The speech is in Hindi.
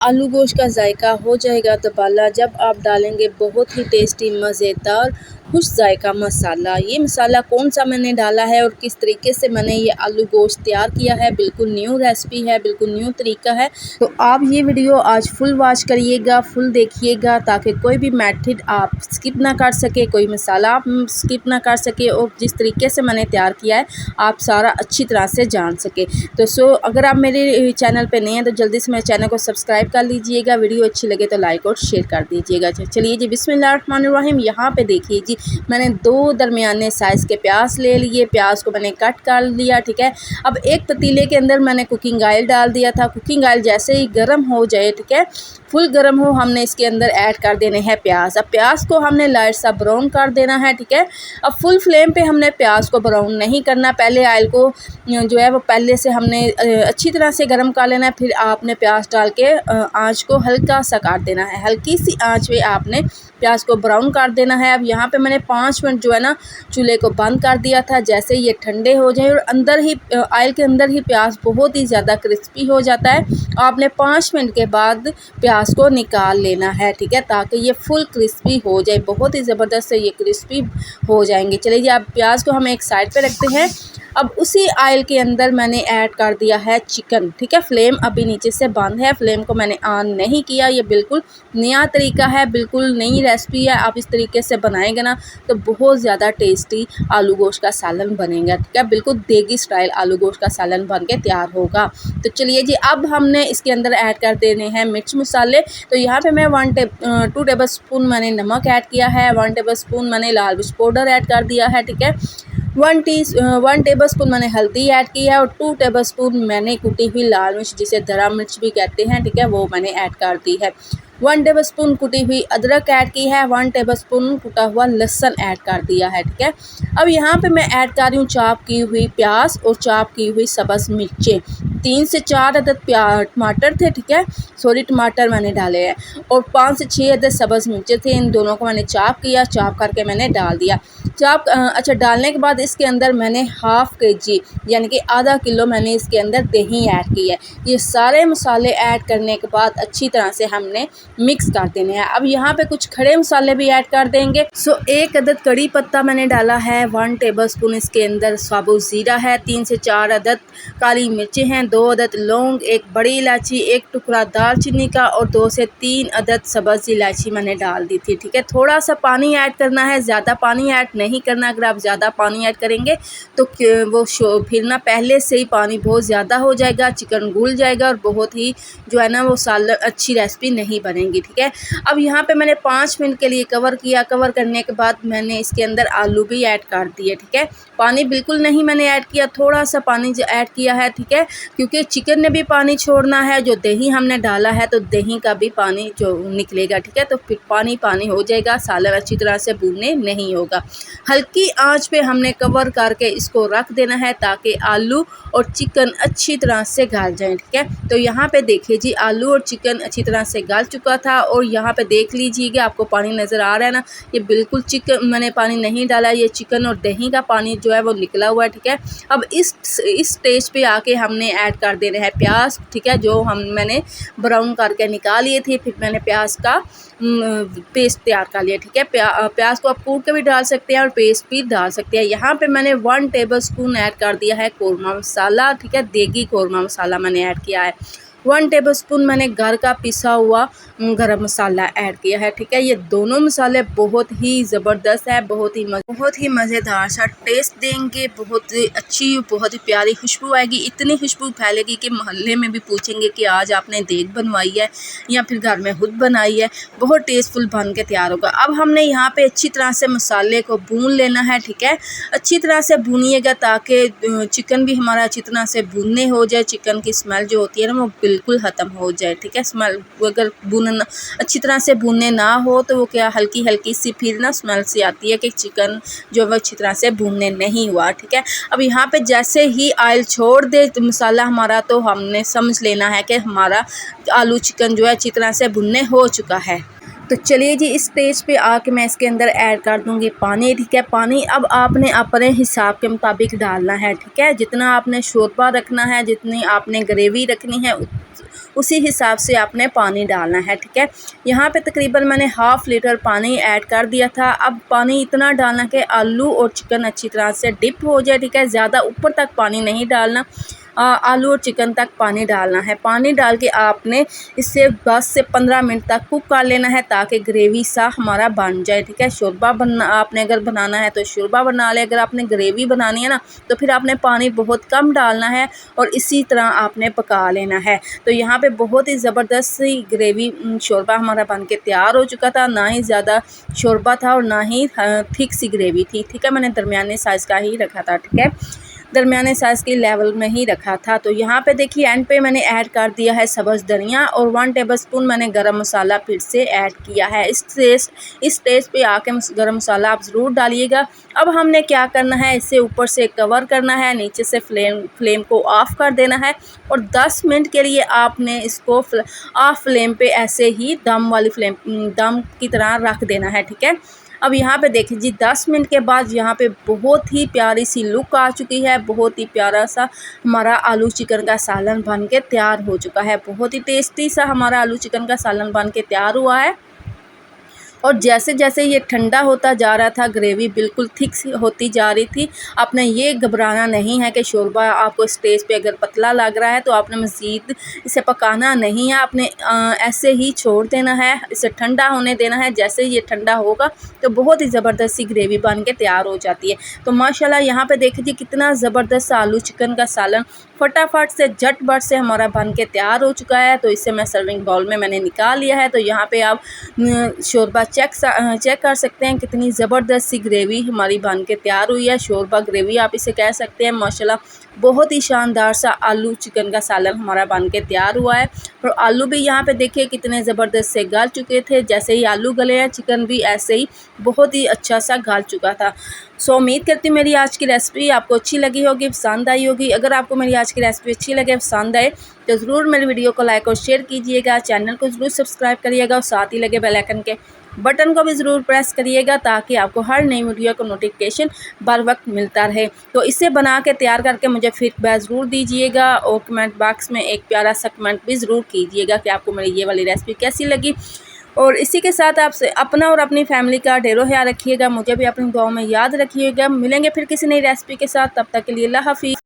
आलू गोश्त का जायका हो जाएगा तबाला जब आप डालेंगे बहुत ही टेस्टी मज़ेदार खुश जायका मसाला। ये मसाला कौन सा मैंने डाला है और किस तरीके से मैंने ये आलू गोश्त तैयार किया है, बिल्कुल न्यू रेसिपी है, बिल्कुल न्यू तरीका है। तो आप ये वीडियो आज फुल वॉच करिएगा, फुल देखिएगा ताकि कोई भी मेथड आप स्किप ना कर सके, कोई मसाला आप स्किप ना कर सके और जिस तरीके से मैंने तैयार किया है आप सारा अच्छी तरह से जान सके। तो अगर आप मेरे चैनल पर नए हैं तो जल्दी से मेरे चैनल को सब्सक्राइब कर लीजिएगा, वीडियो अच्छी लगे तो लाइक और शेयर कर दीजिएगा। चलिए जी, बिस्मिल्लाहिर्रहमानिर्रहीम। यहाँ पे देखिए जी, मैंने 2 दरमियाने साइज़ के प्याज ले लिए, प्याज को मैंने कट कर लिया, ठीक है। अब एक पतीले के अंदर मैंने कुकिंग ऑयल डाल दिया था। कुकिंग ऑयल जैसे ही गर्म हो जाए, ठीक है, फुल गर्म हो, हमने इसके अंदर ऐड कर देने हैं प्याज। अब प्याज को हमने लाइट सा ब्राउन कर देना है, ठीक है। अब फुल फ्लेम पे हमने प्याज को ब्राउन नहीं करना, पहले ऑयल को जो है वो पहले से हमने अच्छी तरह से गर्म कर लेना है। फिर आपने प्याज डाल के आँच को हल्का सा काट देना है, हल्की सी आँच पे आपने प्याज को ब्राउन कर देना है। अब यहाँ पे मैंने 5 मिनट जो है ना चूल्हे को बंद कर दिया था। जैसे ये ठंडे हो जाए और अंदर ही ऑयल के अंदर ही प्याज बहुत ही ज़्यादा क्रिस्पी हो जाता है, आपने 5 मिनट के बाद प्याज को निकाल लेना है, ठीक है, ताकि ये फुल क्रिस्पी हो जाए, बहुत ही ज़बरदस्त से ये क्रिस्पी हो जाएंगे। चलिए जी, अब प्याज को हम एक साइड पे रखते हैं। अब उसी ऑयल के अंदर मैंने ऐड कर दिया है चिकन, ठीक है। फ्लेम अभी नीचे से बंद है, फ्लेम को मैंने ऑन नहीं किया। ये बिल्कुल नया तरीका है, बिल्कुल नई रेसिपी है। आप इस तरीके से बनाएंगे ना तो बहुत ज़्यादा टेस्टी आलू गोश्त का सालन बनेगा, ठीक है, बिल्कुल देगी स्टाइल आलू गोश्त का सालन बन के तैयार होगा। तो चलिए जी, अब हमने इसके अंदर ऐड कर देने हैं मिर्च मसाले। तो यहाँ पे मैं 2 टेबल स्पून मैंने नमक ऐड किया है, 1 टेबल स्पून मैंने लाल मिर्च पाउडर ऐड कर दिया है, ठीक है। 1 टेबल स्पून मैंने हल्दी ऐड की है और 2 टेबल स्पून मैंने कुटी हुई लाल मिर्च, जिसे दरा मिर्च भी कहते हैं, ठीक है, वो मैंने ऐड कर दी है। 1 टेबल स्पून कुटी हुई अदरक ऐड की है, 1 टेबल स्पून कुटा हुआ लहसुन ऐड कर दिया है, ठीक है। अब यहाँ पे मैं ऐड कर रही हूँ चॉप की हुई प्याज और चॉप की हुई सब्ज़ मिर्चें। 3 से 4 अदद टमाटर थे, ठीक है, सॉरी टमाटर मैंने डाले हैं, और 5 से 6 अदद सब्ज़ मिर्चें थे। इन दोनों को मैंने चॉप किया, चॉप करके मैंने डाल दिया। अच्छा, डालने के बाद इसके अंदर मैंने हाफ़ kg यानी कि आधा किलो मैंने इसके अंदर दही ऐड की है। ये सारे मसाले ऐड करने के बाद अच्छी तरह से हमने मिक्स कर देने हैं। अब यहाँ पे कुछ खड़े मसाले भी ऐड कर देंगे। 1 अदद कड़ी पत्ता मैंने डाला है, 1 टेबल स्पून इसके अंदर साबुत ज़ीरा है, 3 से 4 अदद काली मिर्चें हैं, 2 अदद लौंग, 1 बड़ी इलायची, 1 टुकड़ा दालचीनी का और 2 से 3 अदद सब्ज़ इलायची मैंने डाल दी थी, ठीक है। थोड़ा सा पानी ऐड करना है, ज़्यादा पानी ऐड नहीं करना। अगर आप ज़्यादा पानी ऐड करेंगे तो वो फिर ना पहले से ही पानी बहुत ज़्यादा हो जाएगा, चिकन घुल जाएगा और बहुत ही जो है ना वो सालन अच्छी रेसिपी नहीं बनेगी, ठीक है। अब यहाँ पे मैंने 5 मिनट के लिए कवर किया। कवर करने के बाद मैंने इसके अंदर आलू भी ऐड कर दिए, ठीक है। पानी बिल्कुल नहीं मैंने ऐड किया, थोड़ा सा पानी ऐड किया है, ठीक है, क्योंकि चिकन ने भी पानी छोड़ना है। जो दही हमने डाला है तो दही का भी पानी जो निकलेगा, ठीक है, तो फिर पानी पानी हो जाएगा, सालन अच्छी तरह से भूनने नहीं होगा। हल्की आंच पे हमने कवर करके इसको रख देना है ताकि आलू और चिकन अच्छी तरह से गल जाए, ठीक है। तो यहाँ पे देखिए जी, आलू और चिकन अच्छी तरह से गल चुका था और यहाँ पे देख लीजिएगा, आपको पानी नज़र आ रहा है ना, ये बिल्कुल चिकन मैंने पानी नहीं डाला, ये चिकन और दही का पानी जो है वो निकला हुआ है, ठीक है। अब इस स्टेज पे आके हमने ऐड कर देने हैं प्याज, ठीक है, जो मैंने ब्राउन करके निकाल लिए थे। फिर मैंने प्याज का पेस्ट तैयार कर लिया, ठीक है। प्याज को आप कूट के भी डाल सकते हैं और पेस्ट भी डाल सकते हैं। यहाँ पे मैंने 1 टेबल स्पून ऐड कर दिया है कौरमा मसाला, ठीक है, देगी कौरमा मसाला मैंने ऐड किया है। 1 टेबल स्पून मैंने घर का पिसा हुआ गरम मसाला ऐड किया है, ठीक है। ये दोनों मसाले बहुत ही ज़बरदस्त है, बहुत ही मज़ेदार सा टेस्ट देंगे, बहुत ही अच्छी, बहुत ही प्यारी खुशबू आएगी। इतनी खुशबू फैलेगी कि मोहल्ले में भी पूछेंगे कि आज आपने देग बनवाई है या फिर घर में खुद बनाई है। बहुत टेस्टफुल बन के तैयार होगा। अब हमने यहाँ पे अच्छी तरह से मसाले को भून लेना है, ठीक है। अच्छी तरह से भूनिएगा ताकि चिकन भी हमारा अच्छी तरह से भूनने हो जाए, चिकन की स्मेल जो होती है ना वो बिल्कुल ख़त्म हो जाए, ठीक है। स्मेल अगर अच्छी तरह से भूनने ना हो तो वो क्या हल्की हल्की सी फिर ना स्मेल सी आती है कि चिकन जो है अच्छी तरह से भूनने नहीं हुआ, ठीक है। अब यहाँ पे जैसे ही ऑयल छोड़ दे तो मसाला हमारा, तो हमने समझ लेना है कि हमारा आलू चिकन जो है अच्छी तरह से भुनने हो चुका है। तो चलिए जी, इस स्टेज पे आके मैं इसके अंदर ऐड कर दूंगी पानी, ठीक है। पानी अब आपने अपने हिसाब के मुताबिक डालना है, ठीक है। जितना आपने शोरबा रखना है, जितनी आपने ग्रेवी रखनी है उसी हिसाब से आपने पानी डालना है, ठीक है। यहाँ पे तकरीबन मैंने हाफ़ लीटर पानी ऐड कर दिया था। अब पानी इतना डालना कि आलू और चिकन अच्छी तरह से डिप हो जाए, ठीक है। ज़्यादा ऊपर तक पानी नहीं डालना, आलू और चिकन तक पानी डालना है। पानी डाल के आपने इसे 10 से 15 मिनट तक कुक कर लेना है ताकि ग्रेवी सा हमारा बन जाए, ठीक है। शोरबा बनना आपने अगर बनाना है तो शोरबा बना ले, अगर आपने ग्रेवी बनानी है ना तो फिर आपने पानी बहुत कम डालना है और इसी तरह आपने पका लेना है। तो यहाँ पे बहुत ही ज़बरदस्त सी ग्रेवी शोरबा हमारा बन के तैयार हो चुका था। ना ही ज़्यादा शोरबा था और ना ही थिक सी ग्रेवी थी, ठीक है। मैंने दरमियाने साइज़ का ही रखा था, ठीक है, दरमियाने साइज़ के लेवल में ही रखा था। तो यहाँ पे देखिए एंड पे मैंने ऐड कर दिया है सब्ज़ धनिया और 1 टेबलस्पून मैंने गरम मसाला फिर से ऐड किया है। इस स्टेज पे आके गरम मसाला आप ज़रूर डालिएगा। अब हमने क्या करना है, इसे ऊपर से कवर करना है, नीचे से फ्लेम को ऑफ़ कर देना है और 10 मिनट के लिए आपने इसको ऑफ फ्लेम पे ऐसे ही दम की तरह रख देना है, ठीक है। अब यहाँ पे देखिए जी 10 मिनट के बाद यहाँ पे बहुत ही प्यारी सी लुक आ चुकी है। बहुत ही प्यारा सा हमारा आलू चिकन का सालन बन के तैयार हो चुका है। बहुत ही टेस्टी सा हमारा आलू चिकन का सालन बन के तैयार हुआ है। और जैसे जैसे ये ठंडा होता जा रहा था, ग्रेवी बिल्कुल थिक सी होती जा रही थी। आपने ये घबराना नहीं है कि शोरबा आपको स्टेज पे अगर पतला लग रहा है तो आपने मज़ीद इसे पकाना नहीं है, आपने ऐसे ही छोड़ देना है, इसे ठंडा होने देना है। जैसे ये ठंडा होगा तो बहुत ही ज़बरदस्त सी ग्रेवी बन के तैयार हो जाती है। तो माशाल्लाह यहाँ पे देखिए कितना ज़बरदस्त आलू चिकन का सालन फटाफट से झटपट से हमारा बन के तैयार हो चुका है। तो इसे मैं सर्विंग बाउल में मैंने निकाल लिया है। तो यहाँ पे आप शोरबा चेक कर सकते हैं कितनी ज़बरदस्त सी ग्रेवी हमारी बन के तैयार हुई है। शोरबा ग्रेवी आप इसे कह सकते हैं। माशाल्लाह बहुत ही शानदार सा आलू चिकन का सालन हमारा बन के तैयार हुआ है। और आलू भी यहाँ पे देखिए कितने ज़बरदस्त से गल चुके थे। जैसे ही आलू गले हैं, चिकन भी ऐसे ही बहुत ही अच्छा सा गल चुका था। सो उम्मीद करती हूँ मेरी आज की रेसिपी आपको अच्छी लगी होगी, पसंद आई होगी। अगर आपको मेरी आज की रेसिपी अच्छी लगे, पसंद आए तो ज़रूर मेरी वीडियो को लाइक और शेयर कीजिएगा, चैनल को ज़रूर सब्सक्राइब करिएगा और साथ ही लगे बेल आइकन के बटन को भी ज़रूर प्रेस करिएगा ताकि आपको हर नई वीडियो का नोटिफिकेशन बर वक्त मिलता रहे। तो इसे बना के तैयार करके मुझे फीडबैक ज़रूर दीजिएगा और कमेंट बॉक्स में एक प्यारा सा कमेंट भी ज़रूर कीजिएगा कि आपको मेरी ये वाली रेसिपी कैसी लगी। और इसी के साथ आपसे अपना और अपनी फैमिली का ढेरों ख्याल रखिएगा। मुझे भी अपनी दुआओं में याद रखिएगा। मिलेंगे फिर किसी नई रेसिपी के साथ, तब तक के लिए अल्लाह हाफ़िज़।